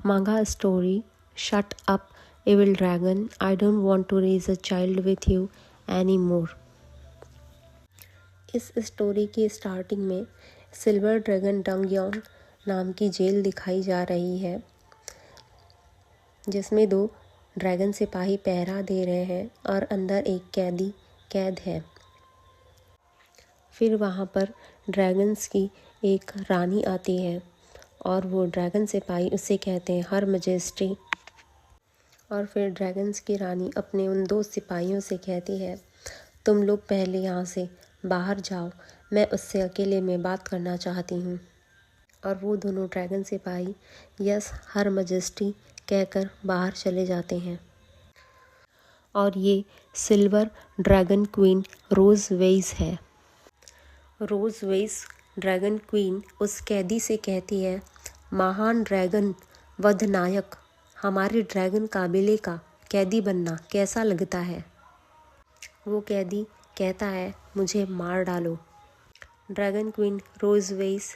Manga story. Shut up, evil dragon. I don't want to raise a child with you anymore. इस story की starting में silver dragon डंगयोन नाम की jail दिखाई जा रही है, जिसमें 2 ड्रैगन सिपाही पहरा दे रहे हैं और अंदर एक कैदी कैद है। फिर वहाँ पर ड्रैगन्स की एक रानी आती है और वो ड्रैगन सिपाही उससे कहते हैं हर मजेस्टी। और फिर ड्रैगन्स की रानी अपने उन 2 सिपाहियों से कहती है, तुम लोग पहले यहाँ से बाहर जाओ, मैं उससे अकेले में बात करना चाहती हूँ। और वो दोनों ड्रैगन सिपाही यस हर मजेस्टी कहकर बाहर चले जाते हैं। और ये सिल्वर ड्रैगन क्वीन रोज़ वेइस है। रोज़ वेइस ड्रैगन क्वीन उस कैदी से कहती है, महान ड्रैगन वध नायक, हमारे ड्रैगन काबिले का कैदी बनना कैसा लगता है? वो कैदी कहता है, मुझे मार डालो। ड्रैगन क्वीन रोज़ वेइस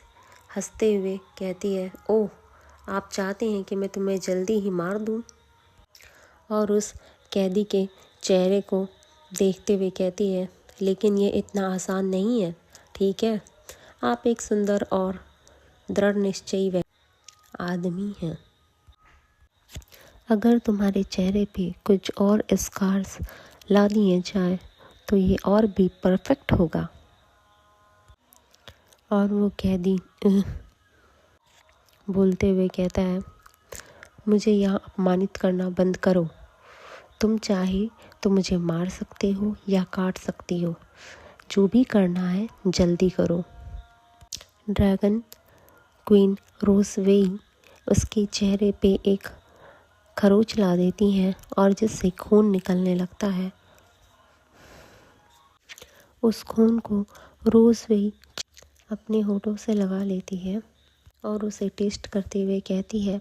हंसते हुए कहती है, ओह, आप चाहते हैं कि मैं तुम्हें जल्दी ही मार दूं? और उस कैदी के चेहरे को देखते हुए कहती है, लेकिन ये इतना आसान नहीं है, ठीक है? आप एक सुंदर और दृढ़ निश्चयी आदमी हैं। अगर तुम्हारे चेहरे पे कुछ और स्कार्स ला दिए जाए तो ये और भी परफेक्ट होगा। और वो कैदी बोलते हुए कहता है, मुझे यहाँ अपमानित करना बंद करो। तुम चाहे तो मुझे मार सकते हो या काट सकती हो, जो भी करना है जल्दी करो। ड्रैगन क्वीन रोज़वेई उसके चेहरे पे एक खरोच ला देती हैं और जिससे खून निकलने लगता है। उस खून को रोज़वेई अपने होठों से लगा लेती है और उसे टेस्ट करते हुए कहती है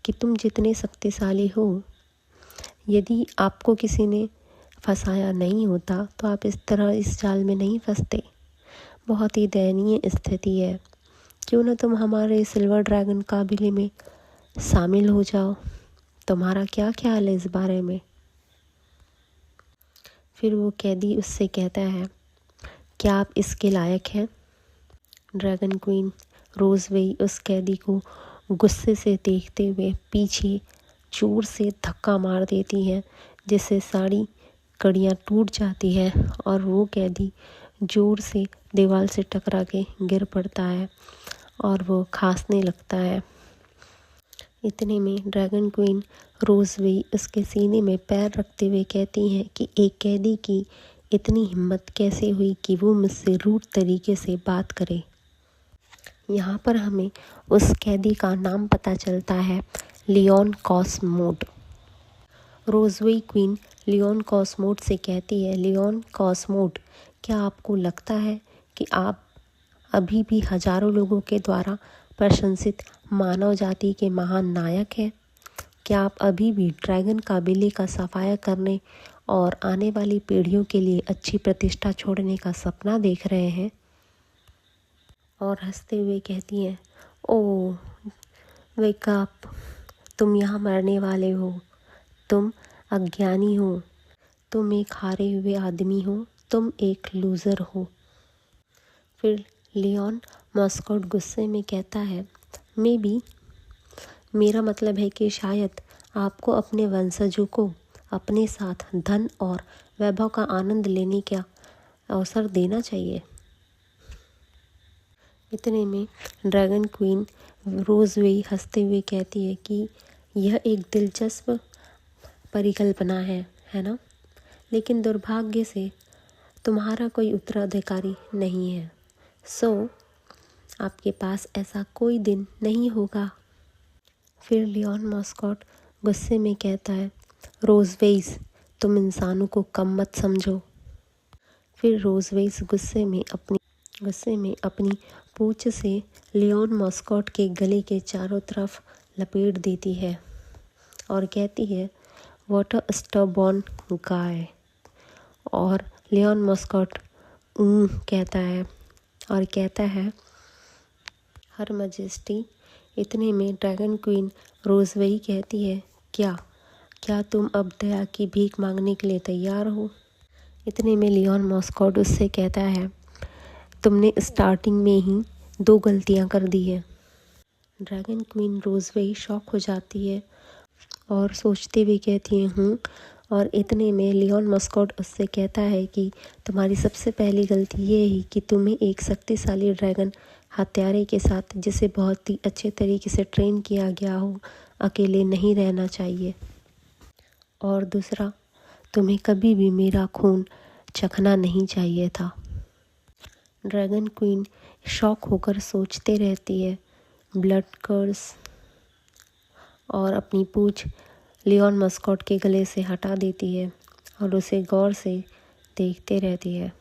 कि तुम जितने शक्तिशाली हो, यदि आपको किसी ने फंसाया नहीं होता तो आप इस तरह इस जाल में नहीं फंसते। बहुत ही दयनीय स्थिति है। क्यों न तुम हमारे सिल्वर ड्रैगन काबिले में शामिल हो जाओ। तुम्हारा क्या ख्याल है इस बारे में? फिर वो कैदी उससे कहता है, क्या आप इसके लायक हैं? ड्रैगन क्वीन रोज़वेई उस कैदी को गुस्से से देखते हुए पीछे जोर से धक्का मार देती है, जिससे सारी कड़ियाँ टूट जाती है और वो कैदी जोर से दीवार से टकरा के गिर पड़ता है और वो खांसने लगता है। इतने में ड्रैगन क्वीन रोज़वेई उसके सीने में पैर रखते हुए कहती हैं कि एक कैदी की इतनी हिम्मत कैसे हुई कि वो मुझसे रूड तरीके से बात करे। यहाँ पर हमें उस कैदी का नाम पता चलता है, लियोन कॉस्मोड। रोज़वेई क्वीन लियोन कॉस्मोड से कहती है, लियोन कॉस्मोड, क्या आपको लगता है कि आप अभी भी हजारों लोगों के द्वारा प्रशंसित मानव जाति के महान नायक हैं? क्या आप अभी भी ड्रैगन काबिले का सफाया करने और आने वाली पीढ़ियों के लिए अच्छी प्रतिष्ठा छोड़ने का सपना देख रहे हैं? और हंसते हुए कहती हैं, ओह वेक अप, तुम यहाँ मरने वाले हो, तुम अज्ञानी हो, तुम एक हारे हुए आदमी हो, तुम एक लूज़र हो। फिर लियोन मॉस्कोट गुस्से में कहता है, मे बी, मेरा मतलब है कि शायद आपको अपने वंशजों को अपने साथ धन और वैभव का आनंद लेने का अवसर देना चाहिए। इतने में ड्रैगन क्वीन रोज़वेई हंसते हुए कहती है कि यह एक दिलचस्प परिकल्पना है ना? लेकिन दुर्भाग्य से तुम्हारा कोई उत्तराधिकारी नहीं है, सो आपके पास ऐसा कोई दिन नहीं होगा। फिर लियोन मॉस्कोट गुस्से में कहता है, रोज़वेइस, तुम इंसानों को कम मत समझो। फिर रोज़वेइस गुस्से में अपनी पूंछ से लियोन मॉस्कोट के गले के चारों तरफ लपेट देती है और कहती है, व्हाट अ स्टबॉर्न गाय। और लियोन मॉस्कोट कहता है और कहता है, हर मजेस्टी, इतने में ड्रैगन क्वीन रोज़वेई कहती है, क्या क्या तुम अब दया की भीख मांगने के लिए तैयार हो? इतने में लियोन मस्कॉट उससे कहता है, तुमने स्टार्टिंग में ही 2 गलतियां कर दी है। ड्रैगन क्वीन रोज़वेई शॉक हो जाती है और सोचते हुए कहती है हूँ। और इतने में लियोन मस्कॉट उससे कहता है कि तुम्हारी सबसे पहली गलती ये है कि तुम्हें एक शक्तिशाली ड्रैगन हत्यारे के साथ, जिसे बहुत ही अच्छे तरीके से ट्रेन किया गया हो, अकेले नहीं रहना चाहिए। और दूसरा, तुम्हें कभी भी मेरा खून चखना नहीं चाहिए था। ड्रैगन क्वीन शॉक होकर सोचते रहती है, ब्लड कर्स, और अपनी पूंछ लियोन मस्कॉट के गले से हटा देती है और उसे गौर से देखते रहती है।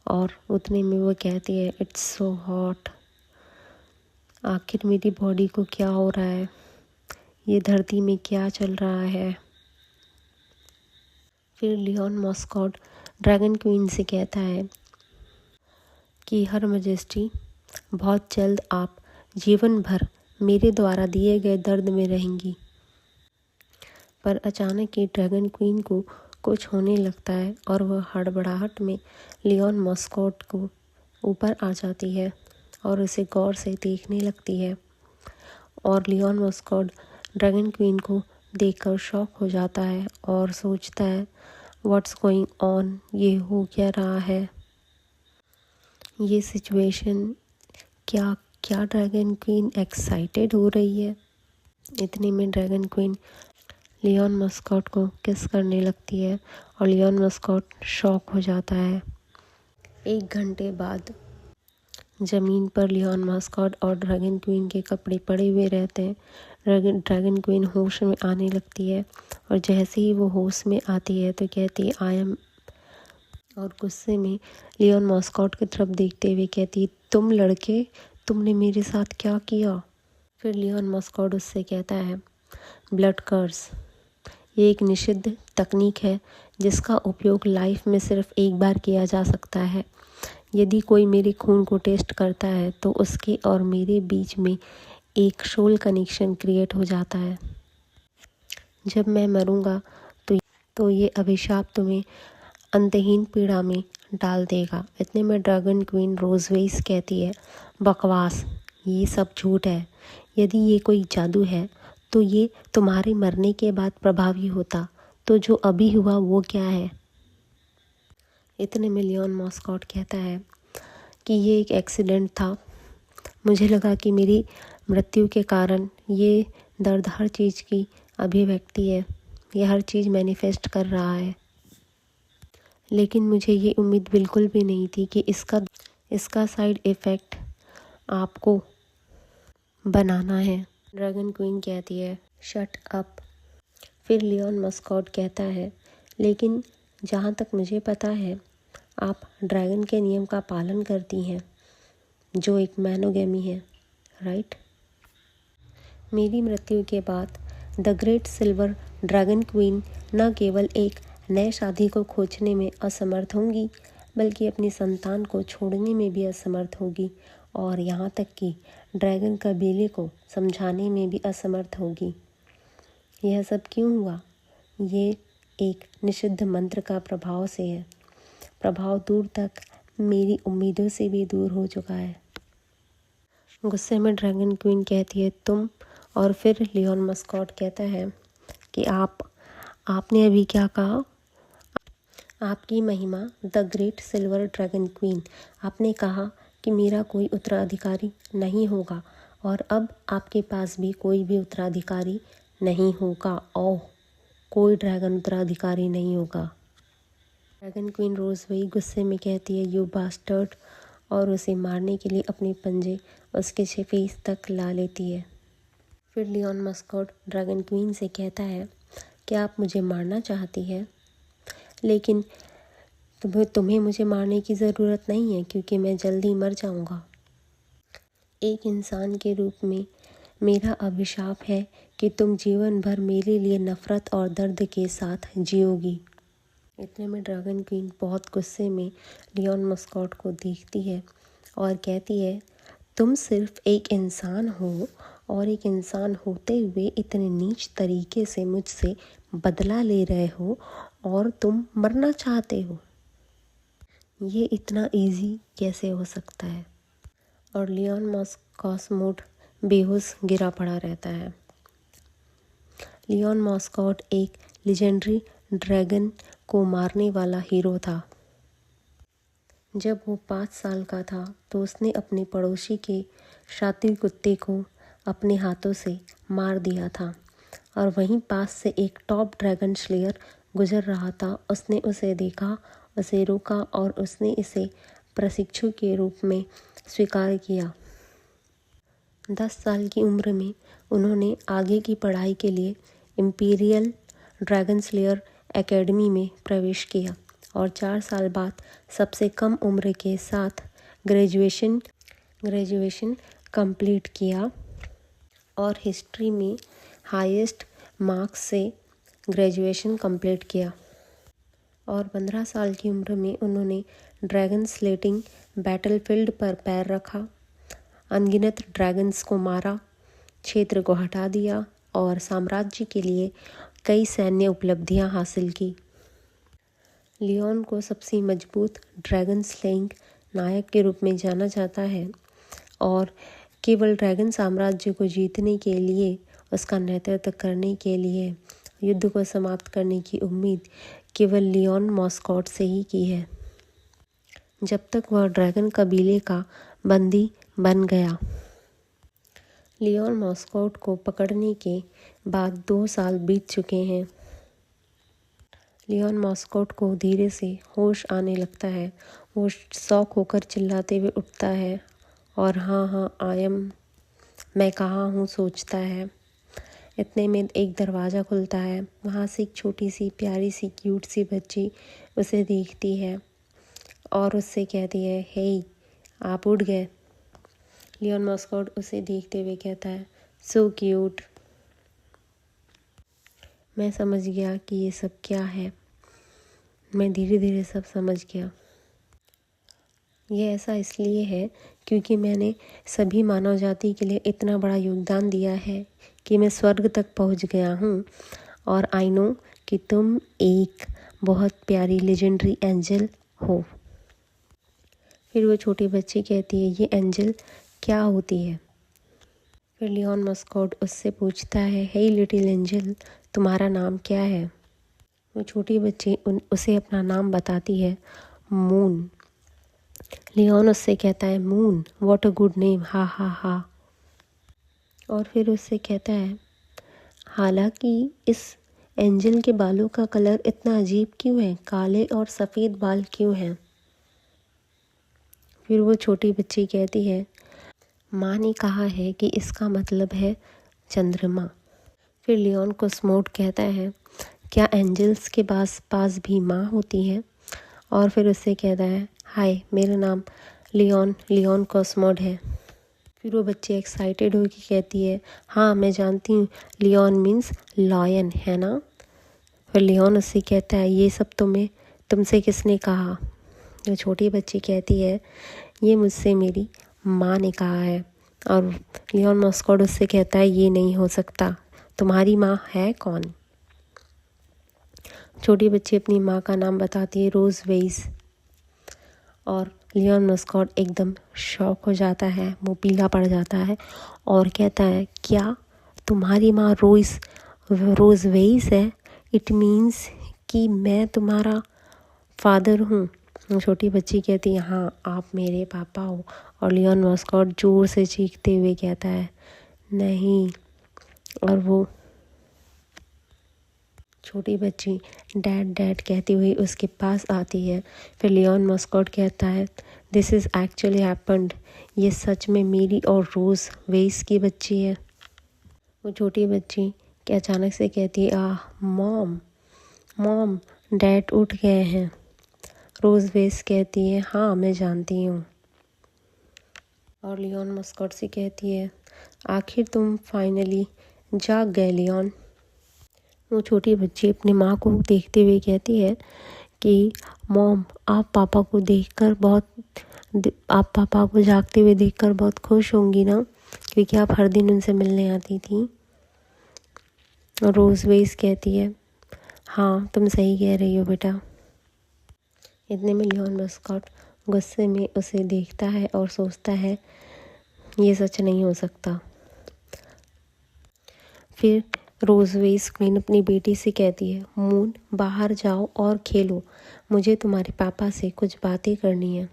और उतने में वो कहती है, इट्स सो हॉट। आखिर मेरी बॉडी को क्या हो रहा है? ये धरती में क्या चल रहा है? फिर लियोन मस्कॉट ड्रैगन क्वीन से कहता है कि हर मजेस्टी, बहुत जल्द आप जीवन भर मेरे द्वारा दिए गए दर्द में रहेंगी। पर अचानक ही ड्रैगन क्वीन को कुछ होने लगता है और वह हड़बड़ाहट में लियोन मस्कॉट को ऊपर आ जाती है और उसे गौर से देखने लगती है। और लियोन मस्कॉट ड्रैगन क्वीन को देखकर शॉक हो जाता है और सोचता है, व्हाट्स गोइंग ऑन, ये हो क्या रहा है? ये सिचुएशन, क्या क्या ड्रैगन क्वीन एक्साइटेड हो रही है? इतने में ड्रैगन क्वीन लियोन मस्कॉट को किस करने लगती है और लियोन मस्कॉट शॉक हो जाता है। 1 घंटे बाद ज़मीन पर लियोन मस्कॉट और ड्रैगन क्वीन के कपड़े पड़े हुए रहते हैं। ड्रैगन क्वीन होश में आने लगती है और जैसे ही वो होश में आती है तो कहती है, आई एम, और गुस्से में लियोन मस्कॉट की तरफ देखते हुए कहती, तुम लड़के, तुमने मेरे साथ क्या किया? फिर लियोन मस्कॉट उससे कहता है, ब्लड कर्स, ये एक निषिद्ध तकनीक है जिसका उपयोग लाइफ में सिर्फ एक बार किया जा सकता है। यदि कोई मेरे खून को टेस्ट करता है तो उसके और मेरे बीच में एक सोल कनेक्शन क्रिएट हो जाता है। जब मैं मरूंगा तो ये अभिशाप तुम्हें अंतहीन पीड़ा में डाल देगा। इतने में ड्रैगन क्वीन रोज़वेई कहती है, बकवास, ये सब झूठ है। यदि ये कोई जादू है तो ये तुम्हारे मरने के बाद प्रभावी होता, तो जो अभी हुआ वो क्या है? इतने में लियोन मस्कॉट कहता है कि ये एक एक्सीडेंट था। मुझे लगा कि मेरी मृत्यु के कारण ये दर्द हर चीज़ की अभिव्यक्ति है, ये हर चीज़ मैनिफेस्ट कर रहा है। लेकिन मुझे ये उम्मीद बिल्कुल भी नहीं थी कि इसका साइड इफ़ेक्ट आपको बनाना है। ड्रैगन क्वीन कहती है, शट अप। फिर लियोन मस्कॉट कहता है, लेकिन जहाँ तक मुझे पता है आप ड्रैगन के नियम का पालन करती हैं, जो एक मोनोगेमी है, राइट? मेरी मृत्यु के बाद the great silver dragon queen न केवल एक नए शादी को खोजने में असमर्थ होंगी, बल्कि अपनी संतान को छोड़ने में भी असमर्थ होगी, और यहाँ तक कि ड्रैगन कबीले को समझाने में भी असमर्थ होगी। यह सब क्यों हुआ? ये एक निषिद्ध मंत्र का प्रभाव से है। प्रभाव दूर तक मेरी उम्मीदों से भी दूर हो चुका है। गुस्से में ड्रैगन क्वीन कहती है, तुम? और फिर लियोन मस्कॉट कहता है कि आपने अभी क्या कहा? आपकी महिमा the great silver dragon queen, आपने कहा कि मेरा कोई उत्तराधिकारी नहीं होगा, और अब आपके पास भी कोई भी उत्तराधिकारी नहीं होगा। ओह, कोई ड्रैगन उत्तराधिकारी नहीं होगा। ड्रैगन क्वीन रोज़वेई गुस्से में कहती है, यू बास्टर्ड, और उसे मारने के लिए अपने पंजे उसके फेस तक ला लेती है। फिर लियोन मस्कॉट ड्रैगन क्वीन से कहता है, क्या आप मुझे मारना चाहती है? लेकिन तुम्हें मुझे मारने की ज़रूरत नहीं है, क्योंकि मैं जल्दी मर जाऊंगा। एक इंसान के रूप में मेरा अभिशाप है कि तुम जीवन भर मेरे लिए नफ़रत और दर्द के साथ जियोगी। इतने में ड्रैगन क्वीन बहुत गुस्से में लियोन मस्कॉट को देखती है और कहती है, तुम सिर्फ एक इंसान हो और एक इंसान होते हुए इतने नीच तरीके से मुझसे बदला ले रहे हो और तुम मरना चाहते हो। ये इतना इजी कैसे हो सकता है? और लियोन कॉस्मोड बेहोश गिरा पड़ा रहता है। लियोन मॉस्कॉट एक लेजेंडरी ड्रैगन को मारने वाला हीरो था। जब वो 5 साल का था तो उसने अपने पड़ोसी के शातिर कुत्ते को अपने हाथों से मार दिया था और वहीं पास से एक टॉप ड्रैगन स्लेयर गुजर रहा था। उसने उसे देखा, उसे रोका और उसने इसे प्रशिक्षु के रूप में स्वीकार किया। 10 साल की उम्र में उन्होंने आगे की पढ़ाई के लिए इम्पीरियल ड्रैगन स्लेयर एकेडमी में प्रवेश किया और 4 साल बाद सबसे कम उम्र के साथ ग्रेजुएशन कंप्लीट किया और हिस्ट्री में हाईएस्ट मार्क्स से ग्रेजुएशन कंप्लीट किया। और 15 साल की उम्र में उन्होंने ड्रैगन स्लेटिंग बैटलफील्ड पर पैर रखा, अनगिनत ड्रैगन्स को मारा, क्षेत्र को हटा दिया और साम्राज्य के लिए कई सैन्य उपलब्धियां हासिल की। लियोन को सबसे मजबूत ड्रैगन स्लेइंग नायक के रूप में जाना जाता है और केवल ड्रैगन साम्राज्य को जीतने के लिए, उसका नेतृत्व करने के लिए, युद्ध को समाप्त करने की उम्मीद केवल लियोन मॉस्कॉट से ही की है, जब तक वह ड्रैगन कबीले का बंदी बन गया। लियोन मॉस्कॉट को पकड़ने के बाद 2 साल बीत चुके हैं। लियोन मॉस्कॉट को धीरे से होश आने लगता है। वो शौक होकर चिल्लाते हुए उठता है और हाँ मैं कहाँ हूँ सोचता है। इतने में एक दरवाज़ा खुलता है। वहाँ से एक छोटी सी प्यारी सी क्यूट सी बच्ची उसे देखती है और उससे कहती है, हे आप उठ गए। लियोन मॉस्कॉट उसे देखते हुए कहता है, सो क्यूट। मैं समझ गया कि ये सब क्या है। मैं धीरे धीरे सब समझ गया। ये ऐसा इसलिए है क्योंकि मैंने सभी मानव जाति के लिए इतना बड़ा योगदान दिया है कि मैं स्वर्ग तक पहुंच गया हूँ और आई नो कि तुम एक बहुत प्यारी लेजेंडरी एंजल हो। फिर वो छोटी बच्ची कहती है, ये एंजल क्या होती है? फिर लियोन मॉस्कॉट उससे पूछता है, हे लिटिल एंजल, तुम्हारा नाम क्या है? वो छोटी बच्ची उसे अपना नाम बताती है, मून। लियोन उससे कहता है, moon, what a good name, हा हा हा। और फिर उससे कहता है, हालांकि इस एंजल के बालों का कलर इतना अजीब क्यों है? काले और सफ़ेद बाल क्यों हैं? फिर वो छोटी बच्ची कहती है, माँ ने कहा है कि इसका मतलब है चंद्रमा। फिर लियोन कॉस्मोड कहता है, क्या एंजल्स के पास भी माँ होती है? और फिर उससे कहता है, हाय, मेरा नाम लियोन कॉस्मोड है। फिर वो बच्ची एक्साइटेड होकर कहती है, हाँ मैं जानती हूँ, लियोन मीन्स लॉयन, है ना? फिर लियोन उससे कहता है, ये सब तुमसे किसने कहा? जो छोटी बच्ची कहती है, ये मुझसे मेरी माँ ने कहा है। और लियोन मॉस्कॉट उससे कहता है, ये नहीं हो सकता, तुम्हारी माँ है कौन? छोटी बच्ची अपनी माँ का नाम बताती है, रोज़ वेइस। और लियोन मॉस्कॉट एकदम शॉक हो जाता है, वो पीला पड़ जाता है और कहता है, क्या तुम्हारी माँ रोज़ वेइस है? इट मीन्स कि मैं तुम्हारा फादर हूँ। छोटी बच्ची कहती है, हाँ आप मेरे पापा हो। और लियोन मॉस्कॉट ज़ोर से चीखते हुए कहता है, नहीं। और वो छोटी बच्ची डैड डैड कहती हुई उसके पास आती है। फिर लियोन मॉस्कॉट कहता है, दिस इज़ एक्चुअली हैपेंड, ये सच में मेरी और रोज़ वेइस की बच्ची है। वो छोटी बच्ची के अचानक से कहती है, मॉम डैड उठ गए हैं। रोज़ वेइस कहती है, हाँ मैं जानती हूँ। और लियोन मॉस्कॉट से कहती है, आखिर तुम फाइनली जाग गए लियोन। वो छोटी बच्ची अपनी माँ को देखते हुए कहती है कि मॉम, आप पापा को देखकर बहुत आप पापा को जागते हुए देखकर बहुत खुश होंगी ना, क्योंकि आप हर दिन उनसे मिलने आती थी। और रोज़वेज कहती है, हाँ तुम सही कह रही हो बेटा। इतने में लियोन मस्कॉट गुस्से में उसे देखता है और सोचता है ये सच नहीं हो सकता। फिर रोज़वेज क्वीन अपनी बेटी से कहती है, मून बाहर जाओ और खेलो, मुझे तुम्हारे पापा से कुछ बातें करनी है।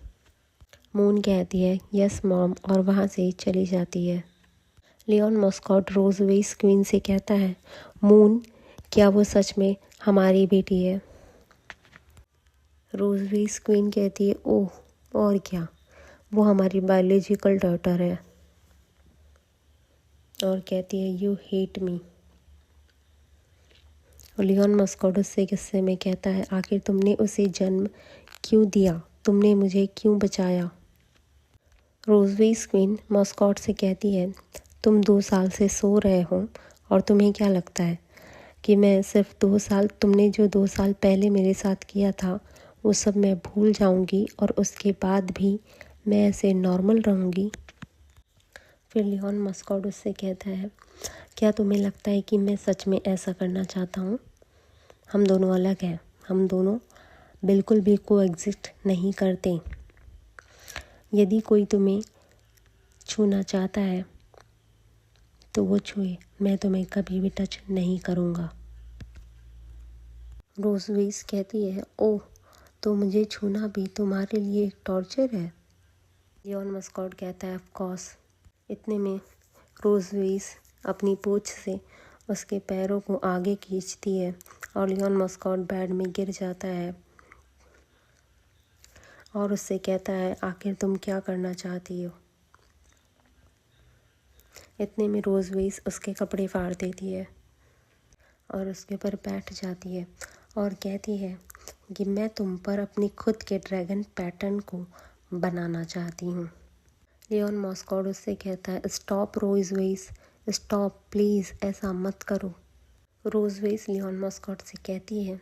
मून कहती है यस मॉम, और वहाँ से चली जाती है। लियोन मस्कॉट रोज़वेज क्वीन से कहता है, मून क्या वो सच में हमारी बेटी है? रोज़वेज क्वीन कहती है, ओह और क्या, वो हमारी बायोलॉजिकल डॉटर है। और कहती है you hate me. Leon Mascot उससे गुस्से में कहता है, आखिर तुमने उसे जन्म क्यों दिया, तुमने मुझे क्यों बचाया? रोज़वेज क्वीन मस्कॉट से कहती है, तुम 2 साल से सो रहे हो और तुम्हें क्या लगता है कि मैं सिर्फ 2 साल, तुमने जो 2 साल पहले मेरे साथ किया था वो सब मैं भूल जाऊंगी और उसके बाद भी मैं ऐसे नॉर्मल रहूंगी? फिर लियोन मस्कॉट उससे कहता है, क्या तुम्हें लगता है कि मैं सच में ऐसा करना चाहता हूँ? हम दोनों अलग हैं, हम दोनों बिल्कुल भी कोएग्जिस्ट नहीं करते। यदि कोई तुम्हें छूना चाहता है तो वो छुए, मैं तुम्हें कभी भी टच नहीं करूँगा। रोज़वेज कहती है, ओह तो मुझे छूना भी तुम्हारे लिए एक टॉर्चर है? लियोन मस्कॉट कहता है, ऑफ कोर्स। इतने में रोज़वेज अपनी पूंछ से उसके पैरों को आगे खींचती है और लियोन मस्कॉट बेड में गिर जाता है और उससे कहता है, आखिर तुम क्या करना चाहती हो? इतने में रोज़वेज उसके कपड़े फाड़ देती है और उसके ऊपर बैठ जाती है और कहती है कि मैं तुम पर अपनी खुद के ड्रैगन पैटर्न को बनाना चाहती हूँ। लियोन मस्कॉट उससे कहता है, स्टॉप रोज़वेज, स्टॉप प्लीज़, ऐसा मत करो। रोज़वेज लियोन मस्कॉट से कहती है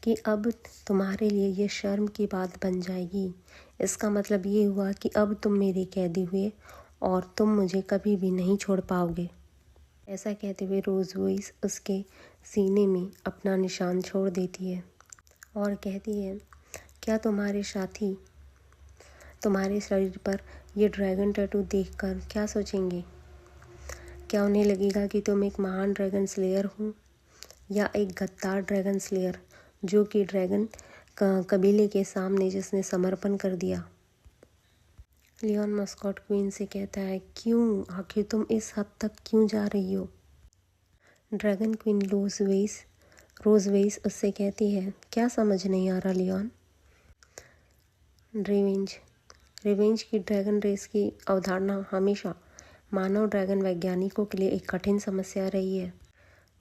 कि अब तुम्हारे लिए ये शर्म की बात बन जाएगी। इसका मतलब ये हुआ कि अब तुम मेरे कैदी हुए और तुम मुझे कभी भी नहीं छोड़ पाओगे। ऐसा कहते हुए रोज़वेज उसके सीने में अपना निशान छोड़ देती है और कहती है, क्या तुम्हारे साथी तुम्हारे शरीर पर ये ड्रैगन टैटू देखकर क्या सोचेंगे? क्या उन्हें लगेगा कि तुम एक महान ड्रैगन स्लेयर हो या एक गद्दार ड्रैगन स्लेयर जो कि ड्रैगन कबीले के सामने जिसने समर्पण कर दिया? लियोन मस्कॉट क्वीन से कहता है, क्यों, आखिर तुम इस हद तक क्यों जा रही हो? ड्रैगन क्वीन रोज़वेज उससे कहती है, क्या समझ नहीं आ रहा लियोन? रिवेंज की ड्रैगन रेस की अवधारणा हमेशा मानव ड्रैगन वैज्ञानिकों के लिए एक कठिन समस्या रही है।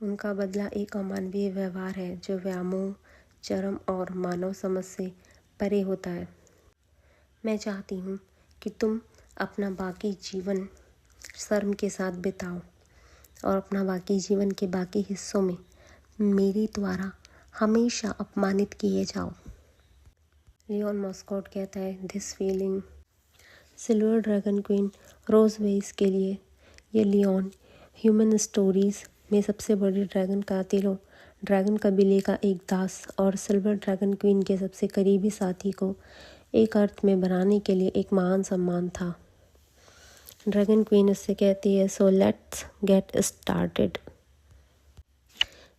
उनका बदला एक अमानवीय व्यवहार है जो व्यामोह, चरम और मानव समझ से परे होता है। मैं चाहती हूँ कि तुम अपना बाकी जीवन शर्म के साथ बिताओ और अपना बाकी जीवन के बाकी हिस्सों में मेरे द्वारा हमेशा अपमानित किए जाओ। लियोन मस्कॉट कहता है, this feeling. Silver dragon queen Roseways के लिए ये लियोन ह्यूमन स्टोरीज़ में सबसे बड़ी ड्रैगन कातिल ड्रैगन कबीले का एक दास और सिल्वर ड्रैगन क्वीन के सबसे करीबी साथी को एक अर्थ में बनाने के लिए एक महान सम्मान था। ड्रैगन क्वीन उससे कहती है, सो लेट्स गेट स्टार्टेड।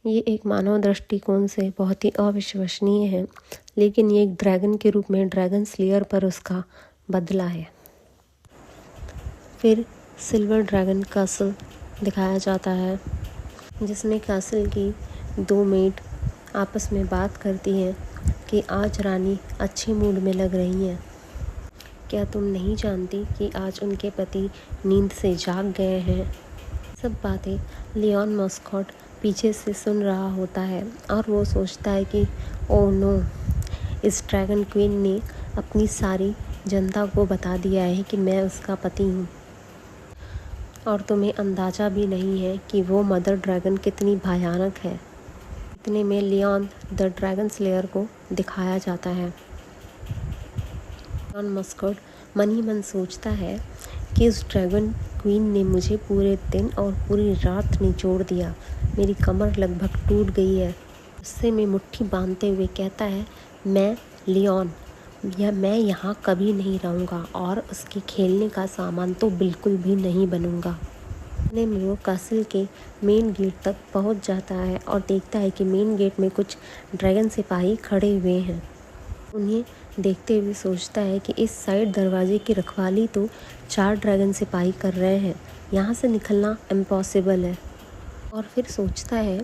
ये एक मानव दृष्टिकोण से बहुत ही अविश्वसनीय है, लेकिन ये एक ड्रैगन के रूप में ड्रैगन स्लेयर पर उसका बदला है। फिर सिल्वर ड्रैगन कैसल दिखाया जाता है जिसमें कैसल की 2 मेड आपस में बात करती हैं कि आज रानी अच्छे मूड में लग रही हैं। क्या तुम नहीं जानती कि आज उनके पति नींद से जाग गए हैं? सब बातें लियोन मस्कॉट पीछे से सुन रहा होता है और वो सोचता है कि ओह नो, इस ड्रैगन क्वीन ने अपनी सारी जनता को बता दिया है कि मैं उसका पति हूँ और तुम्हें अंदाज़ा भी नहीं है कि वो मदर ड्रैगन कितनी भयानक है। इतने में लियोन द ड्रैगन स्लेयर को दिखाया जाता है। लियोन मस्कट मन ही मन सोचता है कि उस ड्रैगन क्वीन ने मुझे पूरे दिन और पूरी रात निचोड़ दिया, मेरी कमर लगभग टूट गई है। गुस्से में मुट्ठी बांधते हुए कहता है, मैं लियोन मैं यहाँ कभी नहीं रहूँगा और उसके खेलने का सामान तो बिल्कुल भी नहीं बनूँगा। इतने में वो कासिल के मेन गेट तक पहुँच जाता है और देखता है कि मेन गेट में कुछ ड्रैगन सिपाही खड़े हुए हैं। उन्हें देखते हुए सोचता है कि इस साइड दरवाजे की रखवाली तो 4 ड्रैगन सिपाही कर रहे हैं, यहाँ से निकलना इम्पॉसिबल है। और फिर सोचता है,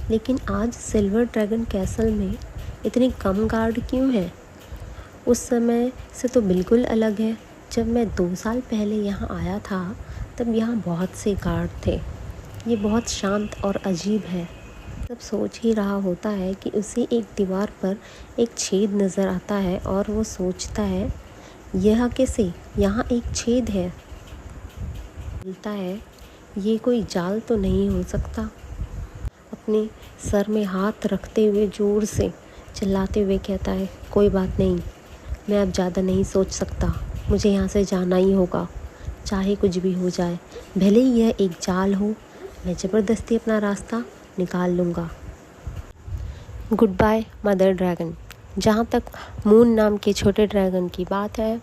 लेकिन आज सिल्वर ड्रैगन कैसल में इतनी कम गार्ड क्यों है? उस समय से तो बिल्कुल अलग है। जब मैं 2 साल पहले यहाँ आया था तब यहाँ बहुत से गार्ड थे। ये बहुत शांत और अजीब है। तब सोच ही रहा होता है कि उसे एक दीवार पर एक छेद नज़र आता है और वो सोचता है, यह कैसे? यहाँ एक छेद है। बोलता है, ये कोई जाल तो नहीं हो सकता। अपने सर में हाथ रखते हुए ज़ोर से चिल्लाते हुए कहता है, कोई बात नहीं, मैं अब ज़्यादा नहीं सोच सकता, मुझे यहाँ से जाना ही होगा, चाहे कुछ भी हो जाए। भले ही यह एक जाल हो, मैं ज़बरदस्ती अपना रास्ता निकाल लूँगा। Good bye mother dragon. जहाँ तक मून नाम के छोटे ड्रैगन की बात है,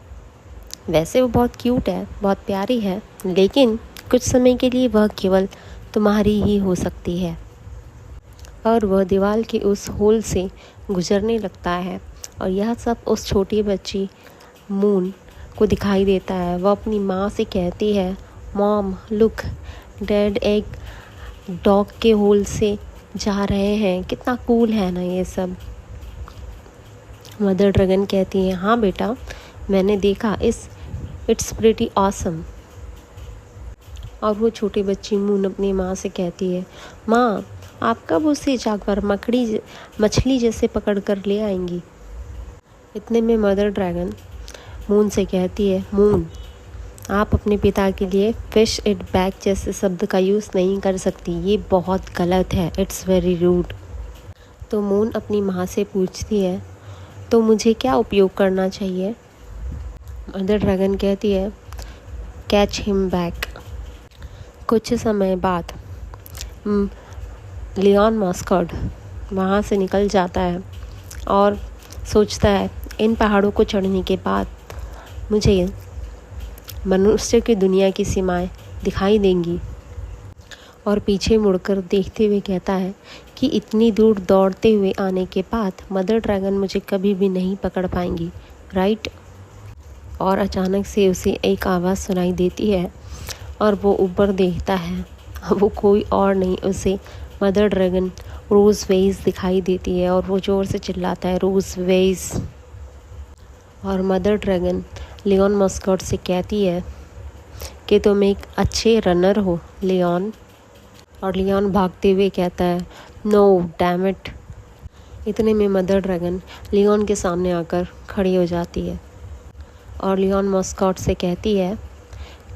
वैसे वो बहुत क्यूट है, बहुत प्यारी है, लेकिन कुछ समय के लिए वह केवल तुम्हारी ही हो सकती है। और वह दीवार के उस होल से गुजरने लगता है और यह सब उस छोटी बच्ची मून को दिखाई देता है। वह अपनी माँ से कहती है, मॉम लुक, डैड एक डॉग के होल से जा रहे हैं, कितना कूल है ना ये सब। मदर ड्रैगन कहती है, हाँ बेटा, मैंने देखा, इट्स प्रिटी ऑसम। और वो छोटी बच्ची मून अपनी माँ से कहती है, माँ आप कब उसे जाकर मछली जैसे पकड़ कर ले आएंगी? इतने में मदर ड्रैगन मून से कहती है, मून आप अपने पिता के लिए फिश इट बैक जैसे शब्द का यूज़ नहीं कर सकती, ये बहुत गलत है, इट्स वेरी रूड। तो मून अपनी माँ से पूछती है, तो मुझे क्या उपयोग करना चाहिए? मदर ड्रैगन कहती है, कैच हिम बैक। कुछ समय बाद लियोन मस्कट वहाँ से निकल जाता है और सोचता है, इन पहाड़ों को चढ़ने के बाद मुझे मनुष्य की दुनिया की सीमाएं दिखाई देंगी। और पीछे मुड़कर देखते हुए कहता है कि इतनी दूर दौड़ते हुए आने के बाद मदर ड्रैगन मुझे कभी भी नहीं पकड़ पाएंगी, राइट? और अचानक से उसे एक आवाज़ सुनाई देती है और वो ऊपर देखता है, वो कोई और नहीं, उसे मदर ड्रैगन रोज़ वेज दिखाई देती है और वो ज़ोर से चिल्लाता है, रोज़ वेज। और मदर ड्रैगन लियोन मस्कट से कहती है कि तुम एक अच्छे रनर हो लियोन। और लियोन भागते हुए कहता है, नो डैम इट। इतने में मदर ड्रैगन लियोन के सामने आकर खड़ी हो जाती है और लियोन मस्कट से कहती है,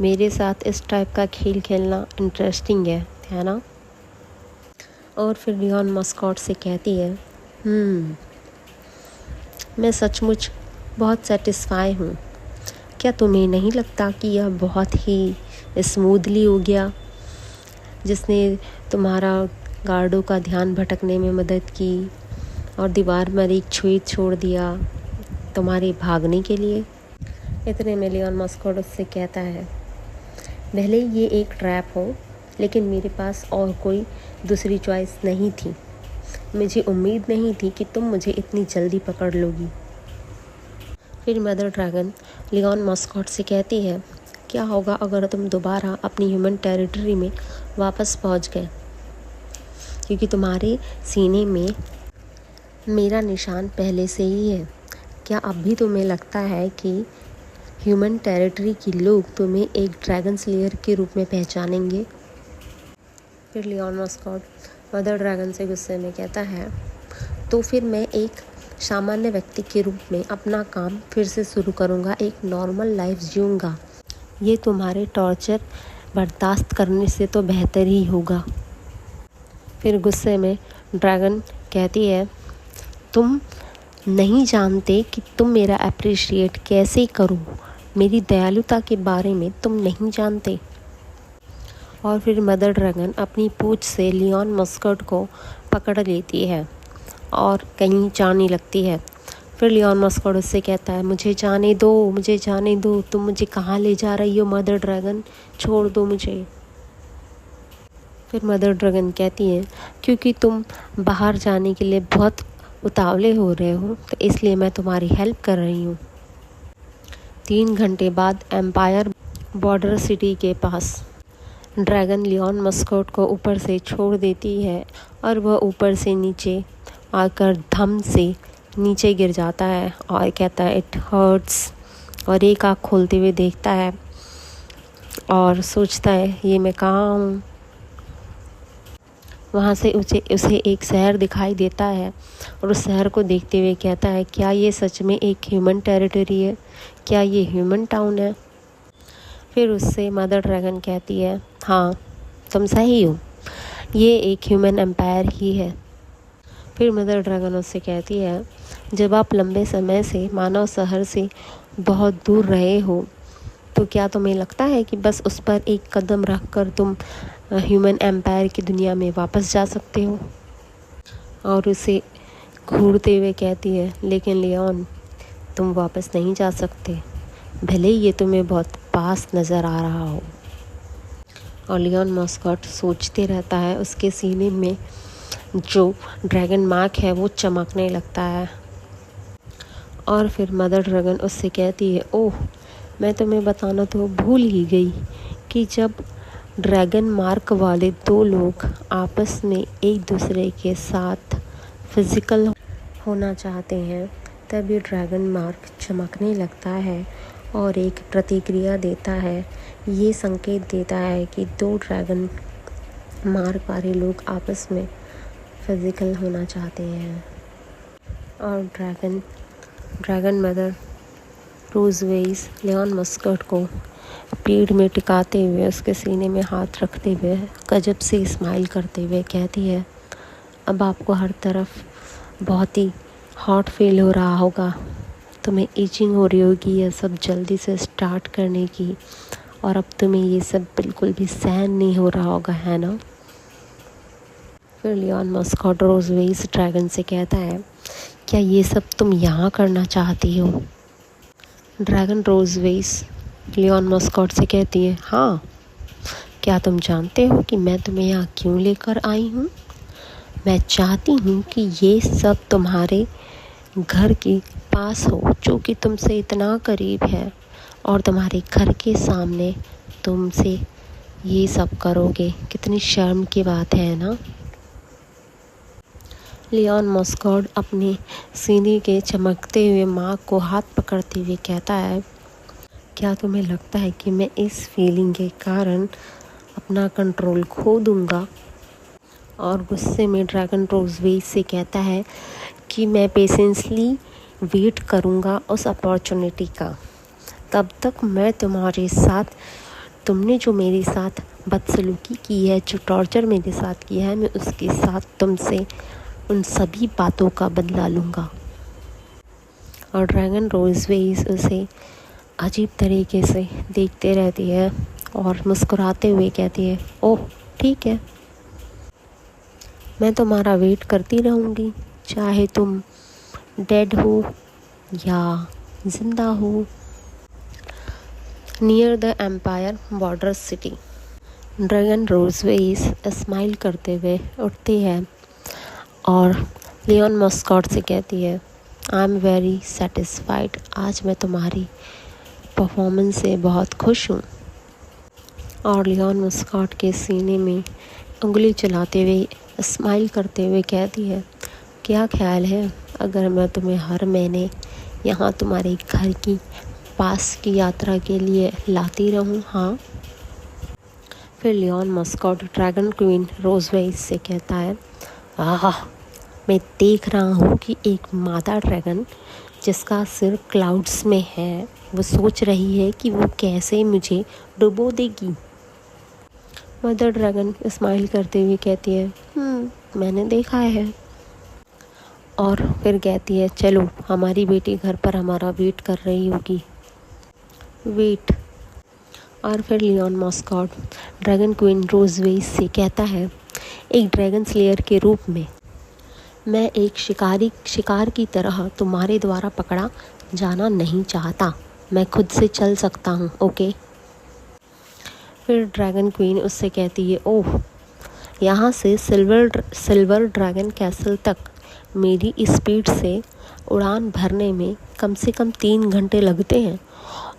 मेरे साथ इस टाइप का खेल खेलना इंटरेस्टिंग है ना? और फिर लियोन मस्कट से कहती है, मैं सचमुच बहुत सेटिस्फाई हूँ। क्या तुम्हें नहीं लगता कि यह बहुत ही स्मूथली हो गया, जिसने तुम्हारा गार्डों का ध्यान भटकने में मदद की और दीवार पर एक छेद छोड़ दिया तुम्हारे भागने के लिए? इतने में लियोन मस्कट उससे कहता है, भले ये एक ट्रैप हो, लेकिन मेरे पास और कोई दूसरी चॉइस नहीं थी। मुझे उम्मीद नहीं थी कि तुम मुझे इतनी जल्दी पकड़ लोगी। फिर मदर ड्रैगन लियोन मस्कट से कहती है, क्या होगा अगर तुम दोबारा अपनी ह्यूमन टेरिटरी में वापस पहुंच गए? क्योंकि तुम्हारे सीने में मेरा निशान पहले से ही है। क्या अब भी तुम्हें लगता है कि ह्यूमन टेरिटरी के लोग तुम्हें एक ड्रैगन स्लेयर के रूप में पहचानेंगे? फिर लियोन मस्कट मदर ड्रैगन से गुस्से में कहता है, तो फिर मैं एक सामान्य व्यक्ति के रूप में अपना काम फिर से शुरू करूँगा, एक नॉर्मल लाइफ जीऊँगा। ये तुम्हारे टॉर्चर बर्दाश्त करने से तो बेहतर ही होगा। फिर गुस्से में ड्रैगन कहती है, तुम नहीं जानते कि तुम मेरा अप्रिशिएट कैसे करो, मेरी दयालुता के बारे में तुम नहीं जानते। और फिर मदर ड्रैगन अपनी पूंछ से लियोन मस्कट को पकड़ लेती है और कहीं जाने लगती है। फिर लियोन मस्कट उससे कहता है, मुझे जाने दो, मुझे जाने दो, तुम मुझे कहाँ ले जा रही हो मदर ड्रैगन, छोड़ दो मुझे। फिर मदर ड्रैगन कहती है, क्योंकि तुम बाहर जाने के लिए बहुत उतावले हो रहे हो, तो इसलिए मैं तुम्हारी हेल्प कर रही हूँ। 3 घंटे बाद एम्पायर बॉर्डर सिटी के पास ड्रैगन लियोन मस्कट को ऊपर से छोड़ देती है और वह ऊपर से नीचे आकर धम से नीचे गिर जाता है और कहता है इट हर्ट्स, और एक आँख खोलते हुए देखता है और सोचता है ये मैं कहाँ हूँ। वहाँ से उसे एक शहर दिखाई देता है और उस शहर को देखते हुए कहता है, क्या ये सच में एक ह्यूमन टेरिटरी है, क्या ये ह्यूमन टाउन है। फिर उससे मदर ड्रैगन कहती है, हाँ तुम सही हो, ये एक ह्यूमन एम्पायर ही है। फिर मदर ड्रैगन उससे कहती है, जब आप लंबे समय से मानव शहर से बहुत दूर रहे हो तो क्या तुम्हें लगता है कि बस उस पर एक कदम रख कर तुम ह्यूमन एम्पायर की दुनिया में वापस जा सकते हो। और उसे घूरते हुए कहती है, लेकिन लियोन तुम वापस नहीं जा सकते, भले ही ये तुम्हें बहुत पास नज़र आ रहा हो। और लियोन मस्कट सोचते रहता है, उसके सीने में जो ड्रैगन मार्क है वो चमकने लगता है। और फिर मदर ड्रैगन उससे कहती है, ओह मैं तुम्हें बताना तो भूल ही गई कि जब ड्रैगन मार्क वाले 2 लोग आपस में एक दूसरे के साथ फिज़िकल होना चाहते हैं तभी ड्रैगन मार्क चमकने लगता है और एक प्रतिक्रिया देता है। ये संकेत देता है कि 2 ड्रैगन मार्क वाले लोग आपस में फिज़िकल होना चाहते हैं। और ड्रैगन मदर रोज़वेइस लियोन मस्कट को पीठ में टिकाते हुए उसके सीने में हाथ रखते हुए गजब से स्माइल करते हुए कहती है, अब आपको हर तरफ बहुत ही हॉट फील हो रहा होगा, तुम्हें ईचिंग हो रही होगी ये सब जल्दी से स्टार्ट करने की, और अब तुम्हें ये सब बिल्कुल भी सहन नहीं हो रहा होगा, है ना। फिर लियोन मस्कट रोज़वेइस ड्रैगन से कहता है, क्या ये सब तुम यहाँ करना चाहती हो। ड्रैगन रोज़वेइस लियोन मस्कट से कहती है, हाँ क्या तुम जानते हो कि मैं तुम्हें यहाँ क्यों लेकर आई हूँ। मैं चाहती हूँ कि ये सब तुम्हारे घर के पास हो, जो कि तुमसे इतना करीब है, और तुम्हारे घर के सामने तुमसे ये सब करोगे, कितनी शर्म की बात है ना। लियोन मस्कट अपने सीने के चमकते हुए माँ को हाथ पकड़ते हुए कहता है, क्या तुम्हें लगता है कि मैं इस फीलिंग के कारण अपना कंट्रोल खो दूँगा। और गुस्से में ड्रैगन रोज़वेइस से कहता है कि मैं पेशेंसली वेट करूँगा उस अपॉर्चुनिटी का, तब तक मैं तुम्हारे साथ, तुमने जो मेरे साथ बदसलूकी की है, जो टॉर्चर मेरे साथ किया है, मैं उसके साथ तुमसे उन सभी बातों का बदला लूँगा। और ड्रैगन रोज़वेइस उसे अजीब तरीके से देखते रहती है और मुस्कुराते हुए कहती है, ओह ठीक है, मैं तुम्हारा वेट करती रहूँगी, चाहे तुम डेड हो या ज़िंदा हो। Near the empire border city dragon Roseways smile करते हुए उठती है और लियोन मस्कट से कहती है, आई एम वेरी सेटिस्फाइड, आज मैं तुम्हारी परफॉर्मेंस से बहुत खुश हूँ। और लियोन मस्कट के सीने में उंगली चलाते हुए स्माइल करते हुए कहती है, क्या ख्याल है अगर मैं तुम्हें हर महीने यहाँ तुम्हारे घर की पास की यात्रा के लिए लाती रहूँ। हाँ। फिर लियोन मस्कट ड्रैगन क्वीन रोज़वेइस से कहता है, आह मैं देख रहा हूँ कि एक मादा ड्रैगन जिसका सिर क्लाउड्स में है वो सोच रही है कि वो कैसे मुझे डुबो देगी। मदर ड्रैगन स्माइल करते हुए कहती है, मैंने देखा है। और फिर कहती है चलो हमारी बेटी घर पर हमारा वेट कर रही होगी। वेट। और फिर लियोन मस्कॉट ड्रैगन क्वीन रोजवेज से कहता है, एक ड्रैगन स्लेयर के रूप में मैं एक शिकार की तरह तुम्हारे द्वारा पकड़ा जाना नहीं चाहता। मैं खुद से चल सकता हूँ, ओके। फिर ड्रैगन क्वीन उससे कहती है, ओह, यहाँ से सिल्वर ड्रैगन कैसल तक मेरी स्पीड से उड़ान भरने में कम से कम 3 घंटे लगते हैं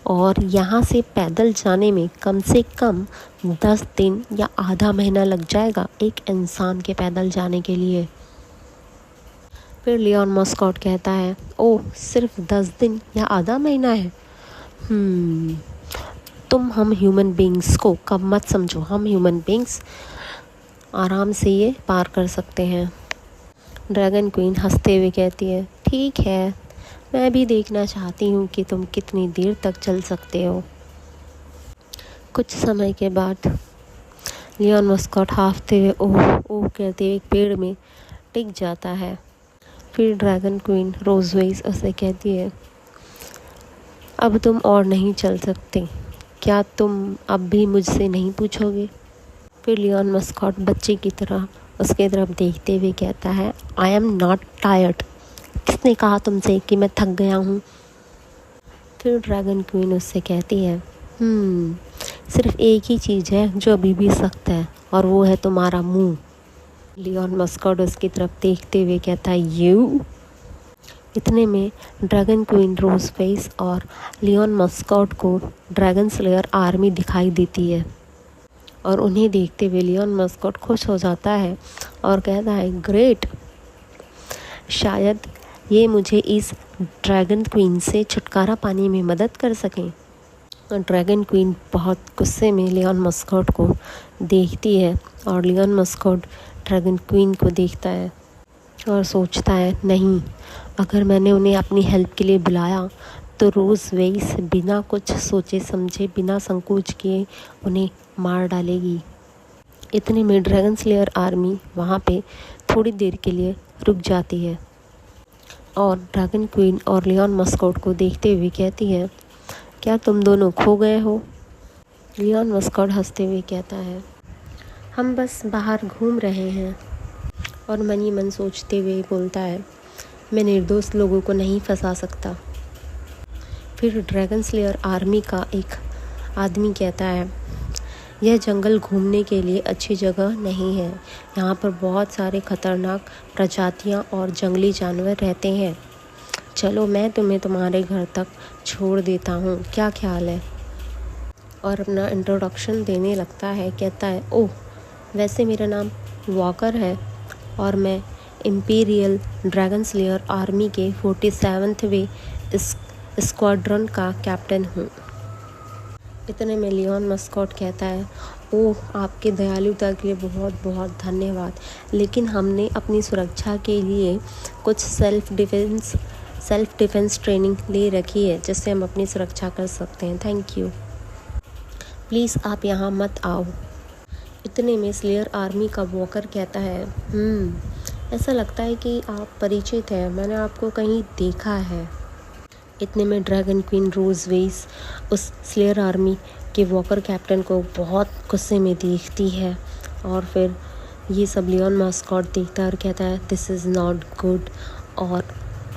और यहाँ से पैदल जाने में कम से कम 10 दिन या आधा महीना लग जाएगा एक इंसान के पैदल जाने के लिए। फिर लियोन मस्कॉट कहता है, ओह, सिर्फ 10 दिन या आधा महीना है। तुम हम ह्यूमन बींग्स को कम मत समझो। हम ह्यूमन बींग्स आराम से ये पार कर सकते हैं। ड्रैगन क्वीन हंसते हुए कहती है, ठीक है, मैं भी देखना चाहती हूँ कि तुम कितनी देर तक चल सकते हो। कुछ समय के बाद लियोन मस्कॉट हांफते हुए ओह ओह कहते हुए एक पेड़ में टिक जाता है। फिर ड्रैगन क्वीन रोजवेज उसे कहती है, अब तुम और नहीं चल सकते, क्या तुम अब भी मुझसे नहीं पूछोगे? फिर लियोन मस्कॉट बच्चे की तरह उसके तरफ देखते हुए कहता है, आई एम नॉट टायर्ड। किसने कहा तुमसे कि मैं थक गया हूँ? फिर ड्रैगन क्वीन उससे कहती है, सिर्फ एक ही चीज़ है जो अभी भी सख्त है और वो है तुम्हारा मुंह। लियोन मस्कॉट उसकी तरफ देखते हुए कहता है, यू। इतने में ड्रैगन क्वीन रोजवेज और लियोन मस्कॉट को ड्रैगन स्लेयर आर्मी दिखाई देती है और उन्हें देखते हुए लियोन मस्कॉट खुश हो जाता है और कहता है, ग्रेट, शायद ये मुझे इस ड्रैगन क्वीन से छुटकारा पाने में मदद कर सकें। और ड्रैगन क्वीन बहुत गुस्से में लियोन मस्कॉट को देखती है और लियोन मस्कॉट ड्रैगन क्वीन को देखता है और सोचता है, नहीं, अगर मैंने उन्हें अपनी हेल्प के लिए बुलाया तो रोजवेज बिना कुछ सोचे समझे, बिना संकोच किए उन्हें मार डालेगी। इतने में ड्रैगन स्लेयर आर्मी वहाँ पे थोड़ी देर के लिए रुक जाती है और ड्रैगन क्वीन और लियोन मस्कॉट को देखते हुए कहती है, क्या तुम दोनों खो गए हो? लियोन मस्कॉट हंसते हुए कहता है, हम बस बाहर घूम रहे हैं। और मन ही मन सोचते हुए बोलता है, मैं निर्दोष लोगों को नहीं फंसा सकता। फिर ड्रैगन स्लेयर आर्मी का एक आदमी कहता है, यह जंगल घूमने के लिए अच्छी जगह नहीं है। यहाँ पर बहुत सारे खतरनाक प्रजातियाँ और जंगली जानवर रहते हैं। चलो, मैं तुम्हें तुम्हारे घर तक छोड़ देता हूँ, क्या ख्याल है? और अपना इंट्रोडक्शन देने लगता है। कहता है, ओह, वैसे मेरा नाम वॉकर है और मैं इम्पीरियल ड्रैगन स्लेयर आर्मी के 47वें स्क्वाड्रन का कैप्टन हूँ। इतने में लियोन मस्कॉट कहता है, ओह, आपके दयालुता के लिए बहुत बहुत धन्यवाद, लेकिन हमने अपनी सुरक्षा के लिए कुछ सेल्फ डिफेंस ट्रेनिंग ले रखी है जिससे हम अपनी सुरक्षा कर सकते हैं। थैंक यू, प्लीज़ आप यहाँ मत आओ। इतने में स्लेयर आर्मी का वॉकर कहता है, ऐसा लगता है कि आप परिचित हैं, मैंने आपको कहीं देखा है। इतने में ड्रैगन क्वीन रोजवेज उस स्लेयर आर्मी के वॉकर कैप्टन को बहुत गुस्से में देखती है और फिर ये सब लियोन मस्कॉट देखता है और कहता है, दिस इज़ नॉट गुड, और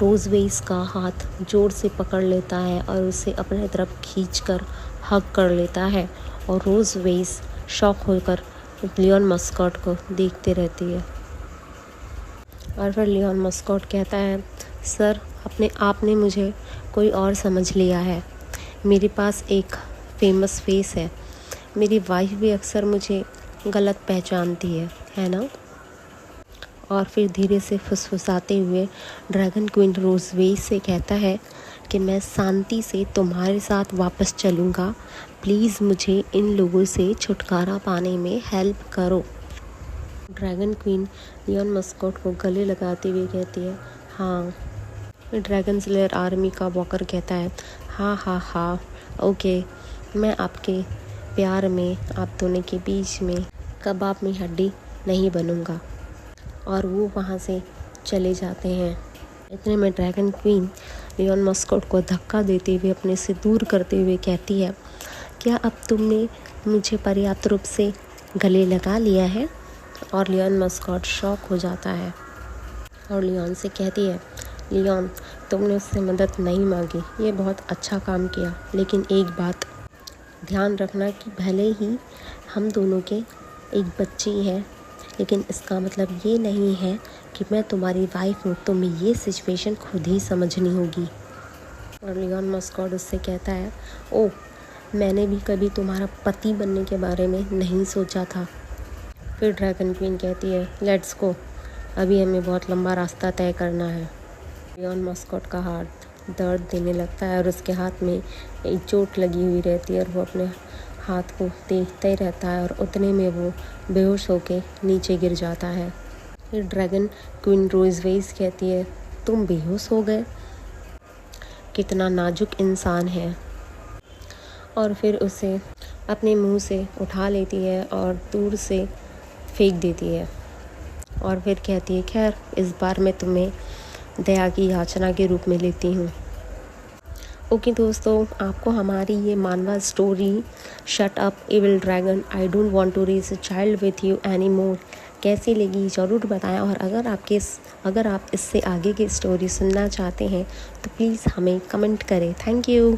रोजवेज का हाथ जोर से पकड़ लेता है और उसे अपने तरफ खींचकर हग कर लेता है और रोजवेज शॉक होकर लियोन मस्कॉट को देखते रहती है। और फिर लियोन मस्कॉट कहता है, सर, आपने मुझे कोई और समझ लिया है। मेरे पास एक फेमस फेस है। मेरी वाइफ भी अक्सर मुझे गलत पहचानती है ना? और फिर धीरे से फुसफुसाते हुए ड्रैगन क्वीन रोजवेज से कहता है कि मैं शांति से तुम्हारे साथ वापस चलूँगा, प्लीज़ मुझे इन लोगों से छुटकारा पाने में हेल्प करो। ड्रैगन क्वीन लियोन मस्कॉट को गले लगाते हुए कहती है, हाँ। ड्रैगन स्लेयर आर्मी का वॉकर कहता है, हाँ, ओके, मैं आपके प्यार में, आप दोनों के बीच में कबाब में हड्डी नहीं बनूंगा। और वो वहाँ से चले जाते हैं। इतने में ड्रैगन क्वीन लियोन मस्कॉट को धक्का देते हुए अपने से दूर करते हुए कहती है, क्या अब तुमने मुझे पर्याप्त रूप से गले लगा लिया है? और लियोन मस्कॉट शॉक हो जाता है और लियोन से कहती है, लियोन तुमने उससे मदद नहीं मांगी, ये बहुत अच्छा काम किया, लेकिन एक बात ध्यान रखना कि भले ही हम दोनों के एक बच्ची है, लेकिन इसका मतलब ये नहीं है कि मैं तुम्हारी वाइफ हूँ, तुम्हें ये सिचुएशन खुद ही समझनी होगी। और लियोन मस्कॉट उससे कहता है, ओह मैंने भी कभी तुम्हारा पति बनने के बारे में नहीं सोचा था। फिर ड्रैगन क्वीन कहती है, लेट्स गो, अभी हमें बहुत लंबा रास्ता तय करना है। लियोन मस्कॉट का हाथ दर्द देने लगता है और उसके हाथ में एक चोट लगी हुई रहती है और वो अपने हाथ को देखते रहता है और उतने में वो बेहोश होके नीचे गिर जाता है। फिर ड्रैगन क्वीन रोज़वेज कहती है, तुम बेहोश हो गए, कितना नाजुक इंसान है। और फिर उसे अपने मुंह से उठा लेती है और दूर से फेंक देती है और फिर कहती है, खैर इस बार मैं तुम्हें दया की याचना के रूप में लेती हूँ। ओके दोस्तों, आपको हमारी ये मानवा story shut up evil dragon I don't want to raise a child with you any more कैसी लगी ज़रूर बताएं। और अगर आप इससे आगे की स्टोरी सुनना चाहते हैं तो प्लीज़ हमें कमेंट करें। Thank you.